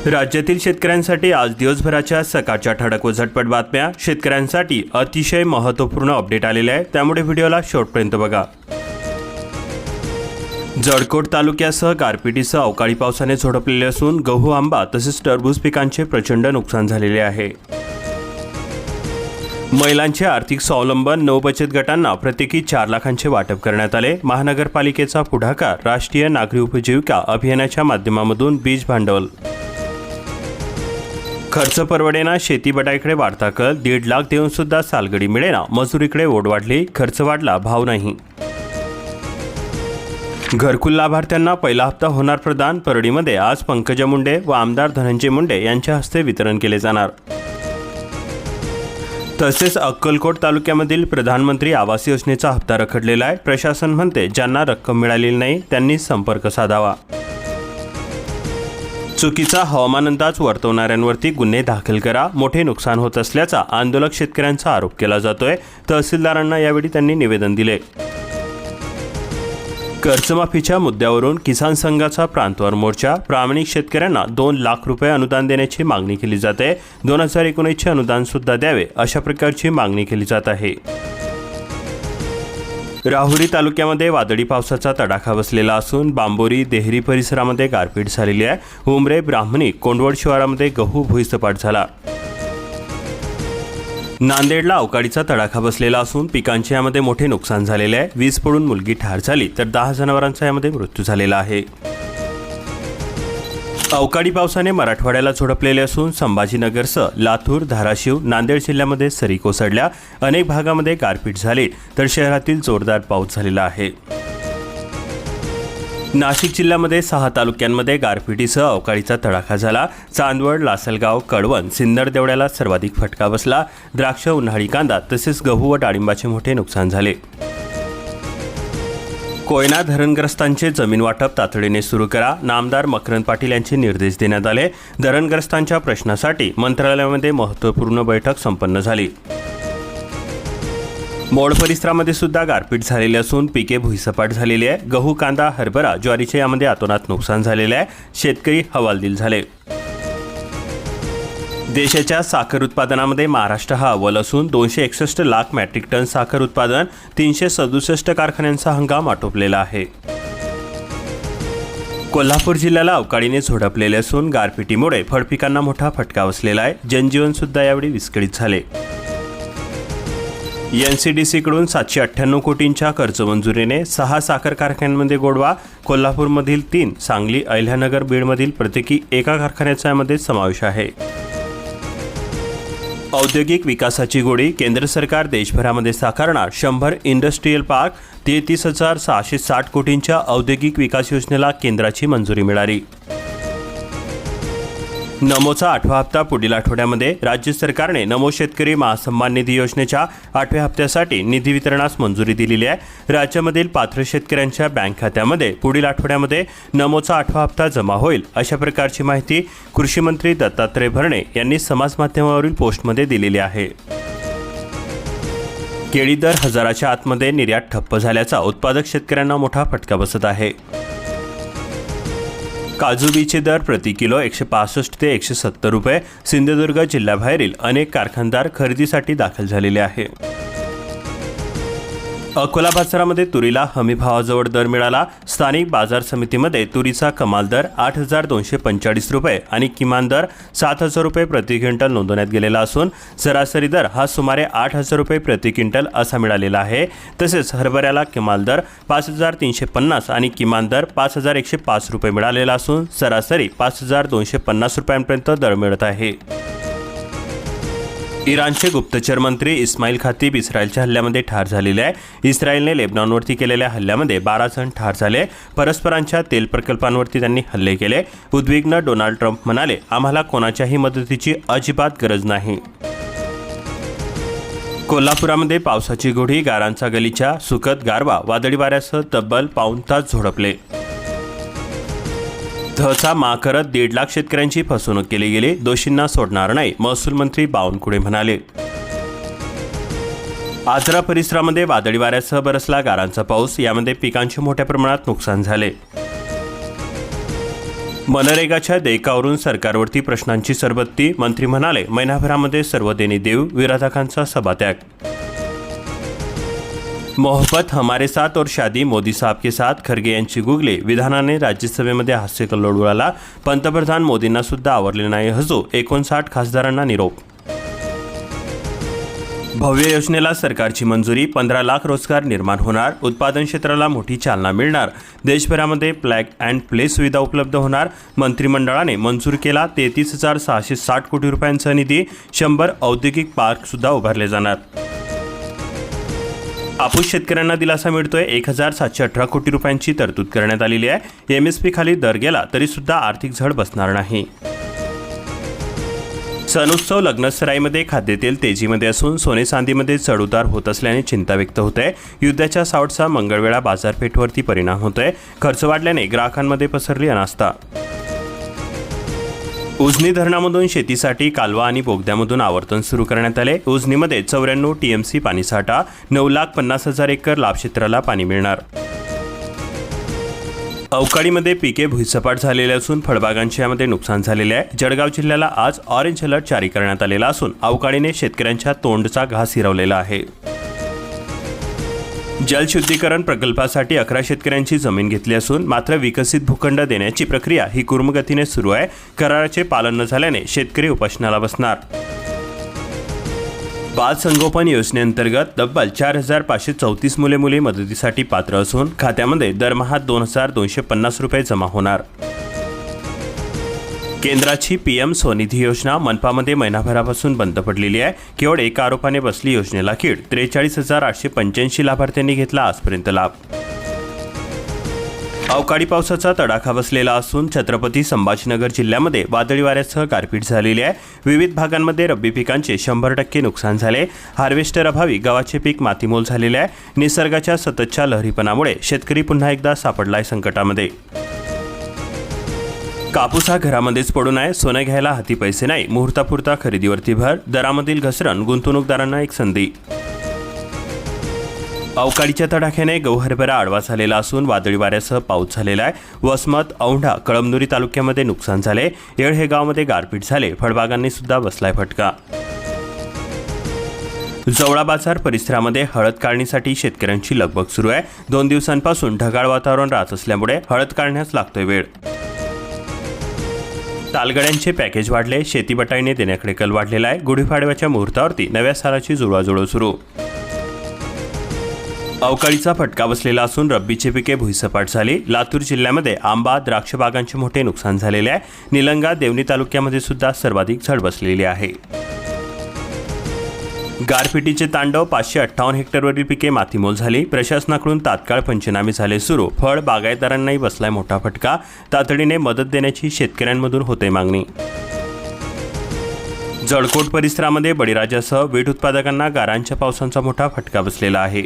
राज्यातील शेतकऱ्यांसाठी आज दिवसभराच्या सकाळच्या ठळक व झटपट बातम्या. शेतकऱ्यांसाठी अतिशय महत्त्वपूर्ण अपडेट आलेले आहे, त्यामुळे व्हिडिओला शेवटपर्यंत बघा. जळकोट तालुक्यासह गारपिटीसह अवकाळी पावसाने झोडपलेले असून गहू, आंबा तसेच टरबूज पिकांचे प्रचंड नुकसान झालेले आहे. महिलांचे आर्थिक स्वावलंबन 9 बचत गटांना प्रत्येकी 4 लाखांचे वाटप करण्यात आले. महानगरपालिकेचा पुढाकार राष्ट्रीय नागरी उपजीविका अभियानाच्या माध्यमातून बीज भांडवल. खर्च परवडेना शेती बटाईकडे वाढता कल. 1.5 लाख देऊन सुद्धा सालगडी मिळेना. मजुरीकडे ओढ वाढली, खर्च वाढला, भाव नाही. घरकुल लाभार्थ्यांना पहिला हप्ता होणार प्रदान. परळीमध्ये आज पंकजा मुंडे व आमदार धनंजय मुंडे यांच्या हस्ते वितरण केले जाणार. तसेच अक्कलकोट तालुक्यामधील प्रधानमंत्री आवास योजनेचा हप्ता रखडलेला आहे. प्रशासन म्हणते ज्यांना रक्कम मिळालेली नाही त्यांनी संपर्क साधावा. चुकीचा हवामान अंदाज वर्तवणाऱ्यांवरती गुन्हे दाखल करा. मोठे नुकसान होत असल्याचा आंदोलक शेतकऱ्यांचा आरोप केला जातोय. तहसीलदारांना यावेळी त्यांनी निवेदन दिले. कर्जमाफीच्या मुद्द्यावरून किसान संघाचा प्रांतवार मोर्चा. प्रामाणिक शेतकऱ्यांना 2 लाख रुपये अनुदान देण्याची मागणी केली जाते. 2019चे अनुदान सुद्धा द्यावे अशा प्रकारची मागणी केली जात आहे. राहुरी तालुक्यामध्ये वादळी पावसाचा तडाखा बसलेला असून बांबोरी, देहरी परिसरामध्ये गारपीट झालेली आहे. उमरे, ब्राह्मणी, कोंडवड शिवारामध्ये गहू भुईसपाट झाला. नांदेडला अवकाळीचा तडाखा बसलेला असून पिकांचे यामध्ये मोठे नुकसान झालेले आहे. वीज पडून मुलगी ठार झाली तर 10 जनावरांचा यामध्ये मृत्यू झालेला आहे. अवकाळी पावसाने मराठवाड्याला झोडपलेले असून संभाजीनगरसह लातूर, धाराशिव, नांदेड जिल्ह्यामध्ये सरी कोसळल्या. अनेक भागामध्ये गारपीट झाली तर शहरातील जोरदार पाऊस झालेला आहे. नाशिक जिल्ह्यामध्ये 6 तालुक्यांमध्ये गारपिटीसह अवकाळीचा तडाखा झाला. चांदवड, लासलगाव, कळवण, सिन्नर देवळ्याला सर्वाधिक फटका बसला. द्राक्ष, उन्हाळी कांदा तसेच गहू व डाळिंबाचे मोठे नुकसान झाले. कोयना धरणग्रस्तांचे जमीन वाटप तातडीने सुरू करा. नामदार मकरंद पाटील यांचे निर्देश देण्यात आले. धरणग्रस्तांच्या प्रश्नासाठी मंत्रालयामध्ये महत्त्वपूर्ण बैठक संपन्न झाली. मोड परिसरामध्ये सुद्धा गारपीट झालेली असून पिके भुईसपाट झालेली आहे. गहू, कांदा, हरभरा, ज्वारीचे यामध्ये अतोनात नुकसान झालेले आहे. शेतकरी हवालदिल झाले. देशाच्या साखर उत्पादनामध्ये महाराष्ट्र हा अव्वल असून 261 लाख मेट्रिक टन साखर उत्पादन. 367 कारखान्यांचा हंगाम आटोपलेला आहे. कोल्हापूर जिल्ह्याला अवकाळीने झोडपलेले असून गारपिटीमुळे फळपिकांना मोठा फटका बसलेला आहे. जनजीवन सुद्धा यावेळी विस्कळीत झाले. NCDCकडून 798 कोटींच्या कर्ज मंजुरीने 6 साखर कारखान्यांमध्ये गोडवा. कोल्हापूरमधील 3, सांगली, अहिल्यानगर, बीडमधील प्रत्येकी एका कारखान्याचा यामध्ये समावेश आहे. औद्योगिक विकासाची गोडी. केंद्र सरकार देशभरामध्ये साकारणार 100 इंडस्ट्रियल पार्क. 33,660 कोटींच्या औद्योगिक विकास योजनेला केंद्राची मंजुरी मिळाली. नमोचा 8वा हप्ता पुढील आठवड्यामध्ये. राज्य सरकारने नमो शेतकरी महासन्मान निधी योजनेच्या 8व्या हप्त्यासाठी निधी वितरणास मंजुरी दिलेली आहे. राज्यामधील पात्र शेतकऱ्यांच्या बँक खात्यामध्ये पुढील आठवड्यामध्ये नमोचा 8वा हप्ता जमा होईल अशा प्रकारची माहिती कृषी मंत्री दत्तात्रय भरणे यांनी समाज माध्यमावरील पोस्टमध्ये दिलेली आहे. केळी दर हजाराच्या आतमध्ये निर्यात ठप्प झाल्याचा उत्पादक शेतकऱ्यांना मोठा फटका बसत आहे. काजू बीचे दर प्रति किलो 165 ते 170 रुपये. सिंधुदुर्ग जिल्ह्याबाहेरील अनेक कारखानदार खरेदीसाठी दाखल झालेले आहे. अकोला बाजारामध्ये तुरीला हमी भावाजवळ दर मिळाला. स्थानिक बाजार समितीमध्ये तुरीचा कमाल दर 8,245 रुपये आणि किमान दर 7,000 रुपये प्रति क्विंटल नोंदवण्यात गेलेला असून सरासरी दर हा सुमारे 8,000 रुपये प्रति क्विंटल असा मिळालेला आहे. तसेच हरभऱ्याला कमाल दर 5,350 आणि किमान दर 5,105 रुपये मिळालेला असून सरासरी 5,250 रुपयांपर्यंत दर मिळत आहे. इराणचे गुप्तचर मंत्री इस्माईल खातीब इस्रायलच्या हल्ल्यामध्ये ठार झालेले आहे. इस्रायलने लेबनॉनवरती केलेल्या हल्ल्यामध्ये 12 जण ठार झाले. परस्परांच्या तेल प्रकल्पांवरती त्यांनी हल्ले केले. उद्विग्न डोनाल्ड ट्रम्प म्हणाले, आम्हाला कोणाच्याही मदतीची अजिबात गरज नाही. कोल्हापुरामध्ये पावसाची गोडी. गारांचा गलीचा. सुखद गारवा. वादळी वाऱ्यासह तब्बल पाऊण तास झोडपले. धचा मा करत 1.5 लाख शेतकऱ्यांची फसवणूक केली गेली. दोषींना सोडणार नाही, महसूल मंत्री बावनकुळे म्हणाले. आजरा परिसरामध्ये वादळी वाऱ्यासह बरसला गारांचा पाऊस. यामध्ये पिकांचे मोठ्या प्रमाणात नुकसान झाले. मनरेगाच्या देयकावरून सरकारवरती प्रश्नांची सरबत्ती. मंत्री म्हणाले, महिनाभरामध्ये सर्व देणी देऊ. विरोधकांचा सभात्याग. मोहब्बत हमारे साथ और शादी मोदी साहब के साथ. खरगे यांची गुगली. विधानाने राज्यसभेमध्ये हास्यकल्लोळ उडाला. पंतप्रधान मोदींना सुद्धा आवरले नाही हसू. 59 खासदारांना निरोप. भव्य योजनेला सरकारची मंजुरी. 15 लाख रोजगार निर्माण होणार. उत्पादन क्षेत्राला मोठी चालना मिळणार. देशभरामध्ये प्लॅग अँड प्ले सुविधा उपलब्ध होणार. मंत्रिमंडळाने मंजूर केला 33,660 कोटी रुपयांचा निधी. 100 औद्योगिक पार्क सुद्धा उभारले जाणार. कापूस शेतकऱ्यांना दिलासा मिळतोय. 1,718 कोटी रुपयांची तरतूद करण्यात आलेली आहे. MSP खाली दर गेला तरी सुद्धा आर्थिक झड बसणार नाही. सणोत्सव लग्नसराईमध्ये खाद्यतेल तेजीमध्ये असून सोने चांदीमध्ये चढउतार होत असल्याने चिंता व्यक्त होत आहे. युद्धाच्या सावटचा मंगळवेळा बाजारपेठेवरती परिणाम होतोय. खर्च वाढल्याने ग्राहकांमध्ये पसरली अनास्था. उजनी धरणामधून शेतीसाठी कालवा आणि बोगद्यामधून आवर्तन सुरू करण्यात आले. उजनीमध्ये 94 TMC पाणीसाठा. 9,50,000 एकर लाभक्षेत्राला पाणी मिळणार. अवकाळीमध्ये पिके भुईसपाट झालेले असून फळबागांचे यामध्ये नुकसान झालेले आहे. जळगाव जिल्ह्याला आज ऑरेंज अलर्ट जारी करण्यात आलेला असून अवकाळीने शेतकऱ्यांच्या तोंडचा घास हिरवलेला आहे. जलशुद्धीकरण प्रकल्पासाठी 11 शेतकऱ्यांची जमीन घेतली असून मात्र विकसित भूखंड देण्याची प्रक्रिया ही कुर्मगतीने सुरू आहे. कराराचे पालन न झाल्याने शेतकरी उपोषणाला बसणार. बाल संगोपन योजनेअंतर्गत तब्बल 4,534 मुले मदतीसाठी पात्र असून खात्यामध्ये दरमहा 2,250 रुपये जमा होणार. केंद्राची PM स्वनिधी योजना मनपामध्ये महिनाभरापासून बंद पडलेली आहे. केवळ एका आरोपाने बसली योजनेला कीड. 43,885 लाभार्थ्यांनी घेतला आजपर्यंत लाभ. अवकाळी पावसाचा तडाखा बसलेला असून छत्रपती संभाजीनगर जिल्ह्यामध्ये वादळी वाऱ्यासह गारपीट झालेली आहे. विविध भागांमध्ये रब्बी पिकांचे 100% नुकसान झाले. हार्वेस्टर अभावी गव्हाचे पीक मातीमोल झालेले आहे. निसर्गाच्या सततच्या लहरीपणामुळे शेतकरी पुन्हा एकदा सापडलाय संकटामध्ये. कापूस हा घरामध्येच पडून आहे. सोनं घ्यायला हाती पैसे नाही. मुहूर्तापुरता खरेदीवरती भर. दरामधील घसरण गुंतवणूकदारांना एक संधी. अवकाळीच्या तडाख्याने गहू हरभरा आडवा झालेला असून वादळी वाऱ्यासह पाऊस झालेला आहे. वसमत, औंढा, कळमनुरी तालुक्यामध्ये नुकसान झाले. येळ हे गावामध्ये गारपीट झाले. फळबागांनी सुद्धा बसलाय फटका. जवळा बाजार परिसरामध्ये हळद काढणीसाठी शेतकऱ्यांची लगबग सुरू आहे. 2 दिवसांपासून ढगाळ वातावरण राहत असल्यामुळे हळद काढण्यास लागतोय वेळ. तालगड्यांचे पॅकेज वाढले. शेती बटाईने देण्याकडे कल वाढलेला आहे. गुढीपाडव्याच्या मुहूर्तावरती नव्या सालाची जुळवाजुळव सुरू. अवकाळीचा फटका बसलेला असून रब्बीची पिके भुईसपाट झाली. लातूर जिल्ह्यामध्ये आंबा, द्राक्ष बागांचे मोठे नुकसान झालेले आहे. निलंगा, देवणी तालुक्यामध्ये सुद्धा सर्वाधिक झड बसलेली आहे. गारपिटीचे तांडव. 558 हेक्टरवरील पिके मातीमोल झाली. प्रशासनाकडून तात्काळ पंचनामे झाले सुरू. फळ बागायतदारांनाही बसलाय मोठा फटका. तातडीने मदत देण्याची शेतकऱ्यांमधून होते मागणी. जळकोट परिसरामध्ये बळीराजासह वीट उत्पादकांना गारांच्या पावसाचा मोठा फटका बसलेला आहे.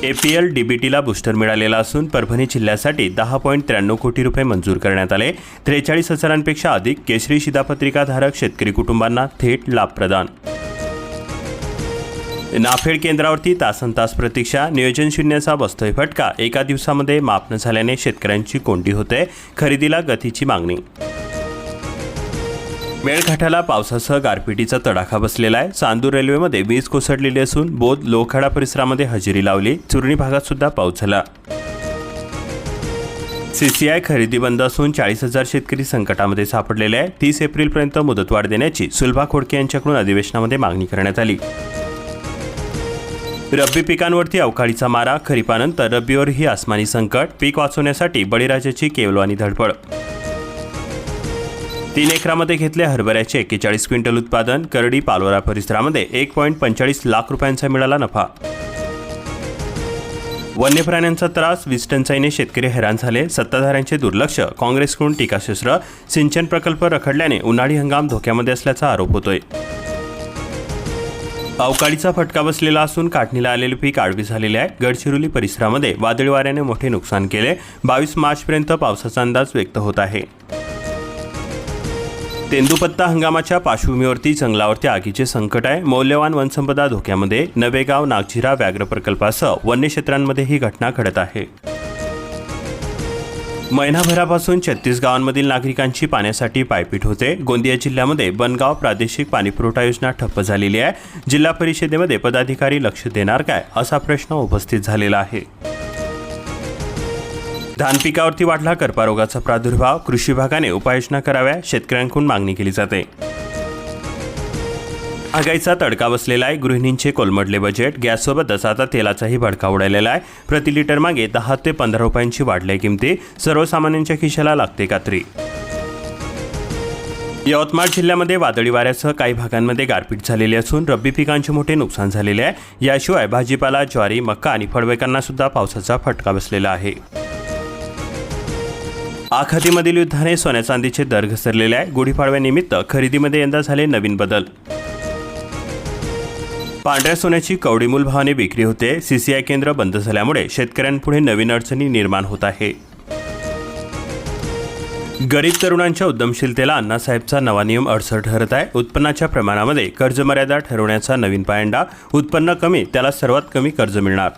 APL DBTला बूस्टर मिळालेला असून परभणी जिल्ह्यासाठी 10.93 कोटी रुपये मंजूर करण्यात आले. 43,000पेक्षा अधिक केशरी शिधापत्रिकाधारक शेतकरी कुटुंबांना थेट लाभ प्रदान. नाफेड केंद्रावरती तासनतास प्रतीक्षा. नियोजन शून्याचा बसतोय फटका. एका दिवसामध्ये माफ न झाल्याने शेतकऱ्यांची कोंडी होते. खरेदीला गतीची मागणी. मेळघाटाला पावसासह गारपिटीचा तडाखा बसलेला आहे. चांदूर रेल्वेमध्ये वीज कोसळलेली असून बोध लोखंडा परिसरामध्ये हजेरी लावली. चुरणी भागात सुद्धा पाऊस झाला. CCI खरेदी बंद असून 40,000 शेतकरी संकटामध्ये सापडलेले आहे. 30 एप्रिलपर्यंत मुदतवाढ देण्याची सुलभा खोडके यांच्याकडून अधिवेशनामध्ये मागणी करण्यात आली. रब्बी पिकांवरती अवकाळीचा मारा. खरीपानंतर रब्बीवरही आसमानी संकट. पीक वाचवण्यासाठी बळीराजाची केवलवानी धडपड. 3 एकरामध्ये घेतले हरभऱ्याचे 41 क्विंटल उत्पादन. करडी पालोरा परिसरामध्ये 1.45 लाख रुपयांचा मिळाला नफा. वन्य प्राण्यांचा त्रास. वीज टंचाईने शेतकरी हैराण झाले. सत्ताधाऱ्यांचे दुर्लक्ष. काँग्रेसकडून टीकाशस्त्र. सिंचन प्रकल्प रखडल्याने उन्हाळी हंगाम धोक्यामध्ये असल्याचा आरोप होतोय. अवकाळीचा फटका बसलेला असून काढणीला आलेले पीक आडवी झालेले आहे. गडचिरोली परिसरामध्ये वादळी वाऱ्याने मोठे नुकसान केले. 22 मार्चपर्यंत पावसाचा अंदाज व्यक्त होत आहे. तेंदुपत्ता हंगामाच्या पार्श्वभूमीवरती जंगलावरती आगीचे संकट आहे. मौल्यवान वनसंपदा धोक्यामध्ये. नवेगाव, नागझिरा व्याघ्र प्रकल्पासह वन्य क्षेत्रांमध्ये ही घटना घडत आहे. महिनाभरापासून 36 गावांमधील नागरिकांची पाण्यासाठी पायपीट होते. गोंदिया जिल्ह्यामध्ये बनगाव प्रादेशिक पाणीपुरवठा योजना ठप्प झालेली आहे. जिल्हा परिषदेमध्ये पदाधिकारी लक्ष देणार काय असा प्रश्न उपस्थित झालेला आहे. धान पिकावरती वाढला करपा रोगाचा प्रादुर्भाव. कृषी विभागाने उपाययोजना कराव्या, शेतकऱ्यांकडून मागणी केली जाते. महागाईचा तडका बसलेला आहे. गृहिणींचे कोलमडले बजेट. गॅससोबतच आता तेलाचाही भडका उडालेला आहे. प्रति लिटर मागे 10 ते 15 रुपयांची वाढल्या किमती. सर्वसामान्यांच्या खिशाला लागते कात्री. यवतमाळ जिल्ह्यामध्ये वादळी वाऱ्यासह काही भागांमध्ये गारपीट झालेली असून रब्बी पिकांचे मोठे नुकसान झालेले आहे. याशिवाय भाजीपाला, ज्वारी, मका आणि फळपिकांना सुद्धा पावसाचा फटका बसलेला आहे. आखातीमधील युद्धाने सोन्या चांदीचे दर घसरलेले आहे. गुढीपाडव्यानिमित्त खरेदीमध्ये यंदा झाले नवीन बदल. पांढऱ्या सोन्याची कवडी मूल भावाने विक्री होते. CCI केंद्र बंद झाल्यामुळे शेतकऱ्यांपुढे नवीन अडचणी निर्माण होत आहे. गरीब तरुणांच्या उद्यमशीलतेला अण्णासाहेबचा नवा नियम अडसर ठरत आहे. उत्पन्नाच्या प्रमाणामध्ये कर्ज मर्यादा ठरवण्याचा नवीन पायंडा. उत्पन्न कमी त्याला सर्वात कमी कर्ज मिळणार.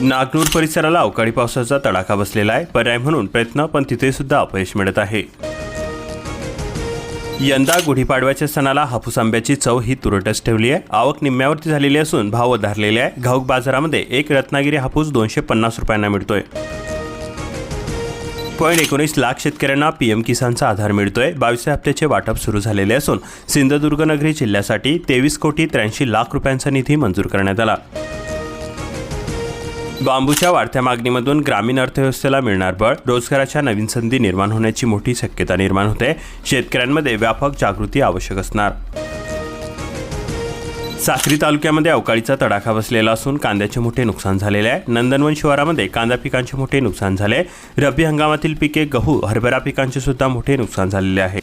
नागनूर परिसराला अवकाळी पावसाचा तडाखा बसलेला आहे. पर्याय म्हणून प्रयत्न, पण तिथे सुद्धा अपयश मिळत आहे. यंदा गुढीपाडव्याच्या सणाला हापूस आंब्याची चव ही तुरटच ठेवली आहे. आवक निम्म्यावरती झालेली असून भाव वधारलेले आहे. घाऊक बाजारामध्ये एक रत्नागिरी हापूस 250 रुपयांना मिळतोय. 1.19 लाख शेतकऱ्यांना PM किसानचा आधार मिळतोय. 22व्या हप्त्याचे वाटप सुरू झालेले असून सिंधुदुर्ग नगरी जिल्ह्यासाठी 23,83,00,000 रुपयांचा निधी मंजूर करण्यात आला. बांबूच्या वाढत्या मागणीमधून ग्रामीण अर्थव्यवस्थेला मिळणार बळ. रोजगाराच्या नवीन संधी निर्माण होण्याची मोठी शक्यता निर्माण होते. शेतकऱ्यांमध्ये व्यापक जागृती आवश्यक असणार. साक्री तालुक्यामध्ये अवकाळीचा तडाखा बसलेला असून कांद्याचे मोठे नुकसान झालेले आहे. नंदनवन शिवारामध्ये कांदा पिकांचे मोठे नुकसान झाले. रब्बी हंगामातील पिके गहू, हरभरा पिकांचे सुद्धा मोठे नुकसान झालेले आहे.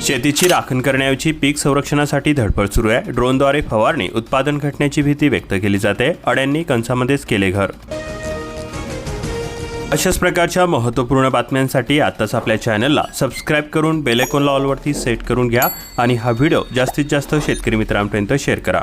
शेतीची राखण करण्याऐवजी पीक संरक्षणासाठी धडपड सुरू आहे. ड्रोनद्वारे फवारणी, उत्पादन घटण्याची भीती व्यक्त केली जाते. अड्यांनी कंसामध्येच केले घर. अशाच प्रकारच्या महत्त्वपूर्ण बातम्यांसाठी आत्ताच आपल्या चॅनलला सबस्क्राईब करून बेल आयकॉनला ऑलवरती सेट करून घ्या आणि हा व्हिडिओ जास्तीत जास्त शेतकरी मित्रांपर्यंत शेअर करा.